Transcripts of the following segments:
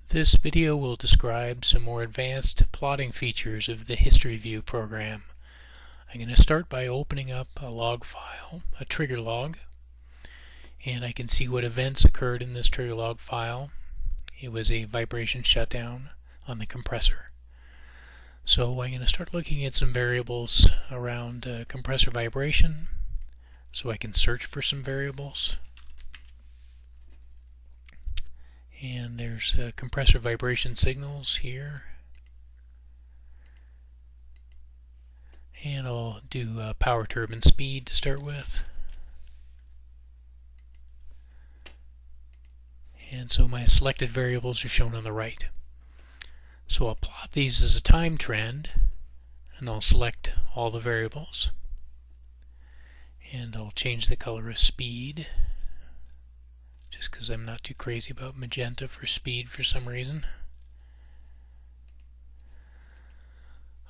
This video will describe some more advanced plotting features of the HistoryView program. I'm going to start by opening up a log file, a trigger log, and I can see what events occurred in this trigger log file. It was a vibration shutdown on the compressor. So I'm going to start looking at some variables around compressor vibration, so I can search for some variables. And there's compressor vibration signals here. And I'll do power turbine speed to start with. And so my selected variables are shown on the right. So I'll plot these as a time trend, and I'll select all the variables. And I'll change the color of speed, just because I'm not too crazy about magenta for speed for some reason.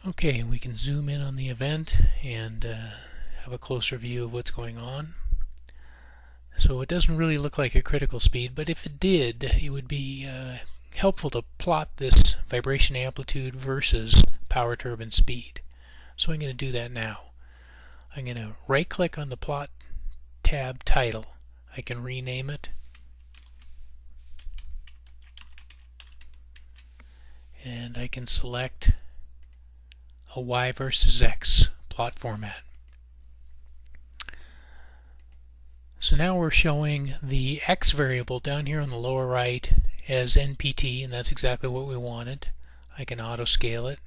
Okay, we can zoom in on the event and have a closer view of what's going on. So it doesn't really look like a critical speed, but if it did, it would be helpful to plot this vibration amplitude versus power turbine speed. So I'm going to do that now. I'm going to right click on the plot tab title. I can rename it. And I can select a Y versus X plot format. So now we're showing the X variable down here on the lower right as NPT, and that's exactly what we wanted. I can auto scale it.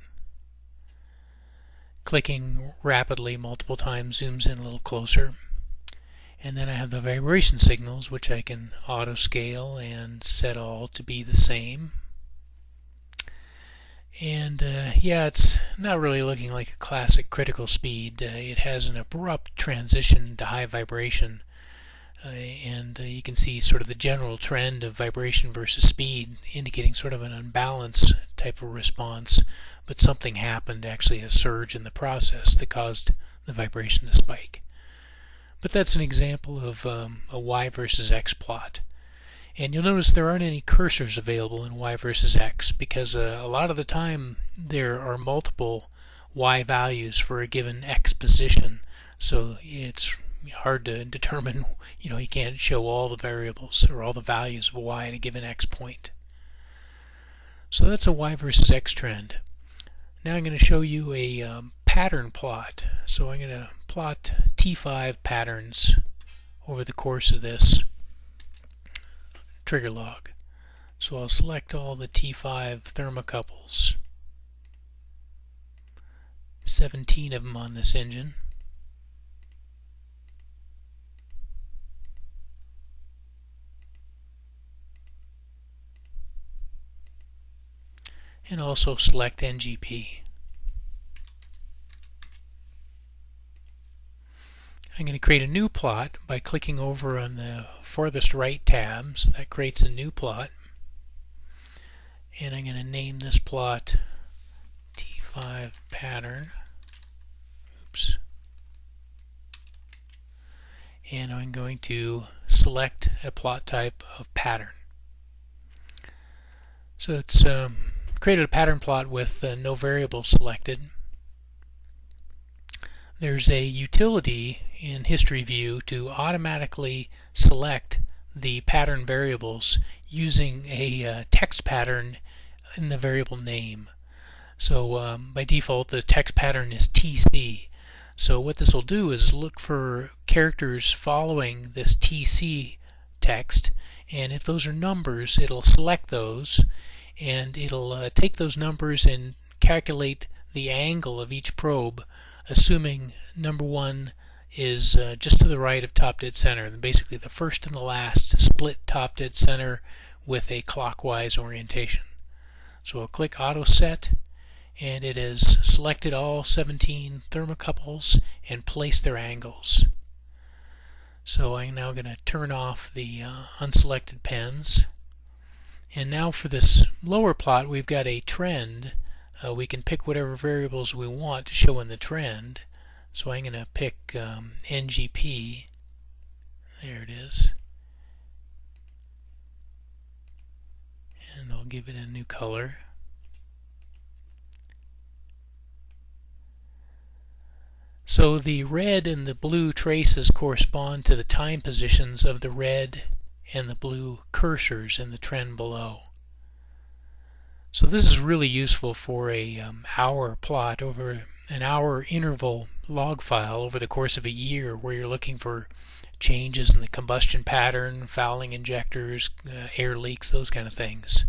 Clicking rapidly multiple times zooms in a little closer. And then I have the vibration signals, which I can auto scale and set all to be the same. And yeah, it's not really looking like a classic critical speed. It has an abrupt transition to high vibration, and you can see sort of the general trend of vibration versus speed, indicating sort of an unbalanced type of response, but something happened, actually a surge in the process that caused the vibration to spike. But that's an example of a Y versus X plot. And you'll notice there aren't any cursors available in Y versus X, because a lot of the time there are multiple Y values for a given X position, so it's hard to determine, you can't show all the variables or all the values of Y at a given X point. So that's a Y versus X trend. Now I'm going to show you a pattern plot. So I'm going to plot T5 patterns over the course of this trigger log. So I'll select all the T5 thermocouples, 17 of them on this engine. And also select NGP. I'm going to create a new plot by clicking over on the farthest right tab, so that creates a new plot. And I'm going to name this plot T5 pattern. Oops. And I'm going to select a plot type of pattern. So it's created a pattern plot with no variables selected. There's a utility in HistoryView to automatically select the pattern variables using a text pattern in the variable name. So by default the text pattern is TC. So what this will do is look for characters following this TC text, and if those are numbers, it'll select those, and it'll take those numbers and calculate the angle of each probe, assuming number 1 is just to the right of top dead center, and basically the first and the last split top dead center with a clockwise orientation. So I'll click auto set, and it has selected all 17 thermocouples and placed their angles. So I'm now going to turn off the unselected pens. And now for this lower plot, we've got a trend. We can pick whatever variables we want to show in the trend. So I'm going to pick NGP. There it is. And I'll give it a new color. So the red and the blue traces correspond to the time positions of the red and the blue cursors in the trend below. So this is really useful for a hour plot over an hour interval log file over the course of a year, where you're looking for changes in the combustion pattern, fouling injectors, air leaks, those kind of things.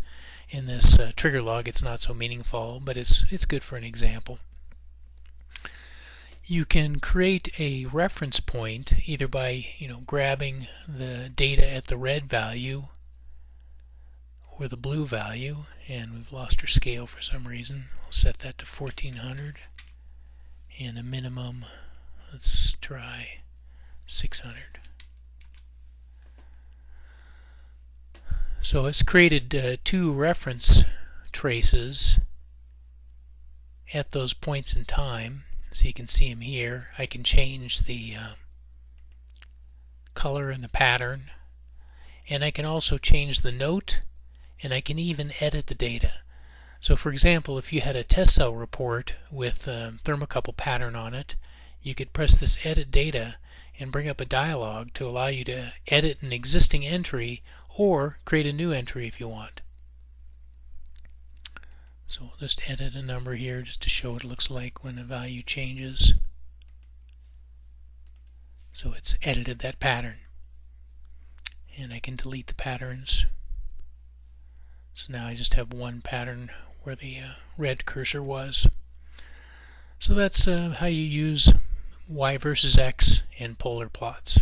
In this trigger log it's not so meaningful, but it's good for an example. You can create a reference point either by grabbing the data at the red value or the blue value, and we've lost our scale for some reason. I'll set that to 1400 and a minimum, let's try 600. So it's created two reference traces at those points in time. So you can see them here. I can change the color and the pattern, and I can also change the note, and I can even edit the data. So for example, if you had a test cell report with thermocouple pattern on it, you could press this edit data and bring up a dialog to allow you to edit an existing entry or create a new entry if you want. So we'll just edit a number here just to show what it looks like when the value changes. So it's edited that pattern. And I can delete the patterns. So now I just have one pattern where the red cursor was. So that's how you use Y versus X in polar plots.